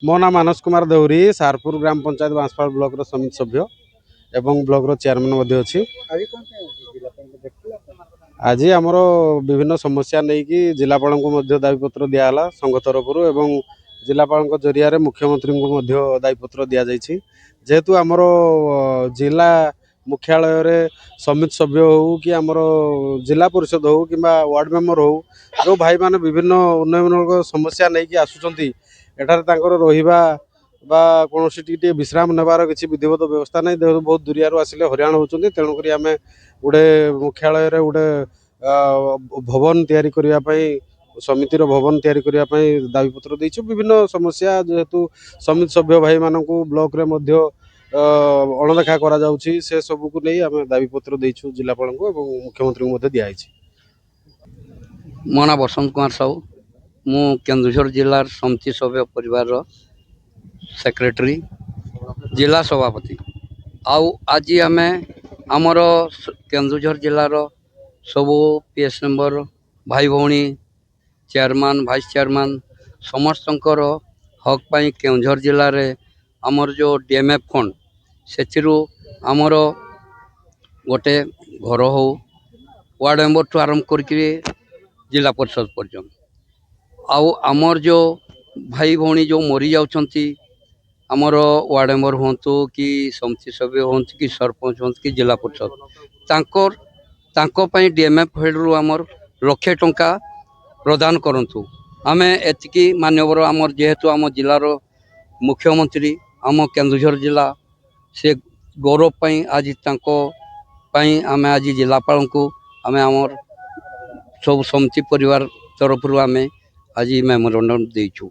मो ना मानस कुमार देउरी सारपुर ग्राम पंचायत बांसपाड़ ब्लॉक रो समिति सभ्य एवं ब्लॉक रो चेयरमैन मध्ये अछि। आज आमर विभिन्न समस्या नहीं कि जिलापाल को दाबीपत्र दिहला संघ तरफ एवं जिलापाल जरिया मुख्यमंत्री को दाबीपत्र दि जाइए जेहेतु आमर जिला मुख्यालय रे समिति सभ्य हो कि आमर जिला परिषद हो कि वार्ड मेंबर हो जो भाई माने विभिन्न उन्नयन समस्या नहीं कि आसुचंती एठार तांकर रहिबा बा कौन टी विश्राम नेबार किसी विधिवत व्यवस्था नहीं बहुत दुरिया आसिले हरियाण होती तेणुक आम गोटे मुख्यालय गोटे भवन तैयारी करने समितिर भवन तैयारी करने दाबीपत्र देचु विभिन्न समस्या जेहेतु समिति सभ्य भाई मानक ब्लॉक रे मध्य अणदेखा करा से सब को नहीं आम दाबीपत्र देचु जिलापाल को मुख्यमंत्री को दिखाई। मो ना बसंत कुमार साहू मु केन्दुझर जिलार समिति सभ्य परिवार सेक्रेटरी जिला सभापति आउ आज आम आमर केन्दुझर जिलार सबू पीएस मेंबर भाई भौणी चेयरमैन वाइस चेयरमैन समस्त हक पाई केन्दुझर जिले में आमर जो डीएमएफ फंड से आमर गोटे घर हो वार्ड मेंबर ठू आरंभ करके जिला परिषद पर्यंत आउ आमर जो भाई भौणी जो मरी जाउछंती आमर वार्ड मेंबर हूँ कि समिति सभ्य हूँ कि सरपंच हूँ कि जिला परिषद तांको डीएमएफ हेड्रु आमर लक्षे टंका प्रदान करंतु आमे एतिकी मान्यवर आमर जेहेतु आम जिलार मुख्यमंत्री आम केन्दुझर जिला से गौरव पाई आज तांको पाई आमे आज जिलापाल को आमे आमर सब समिति परिवार तरफ आमे आज मेमोरेंडम देइछु।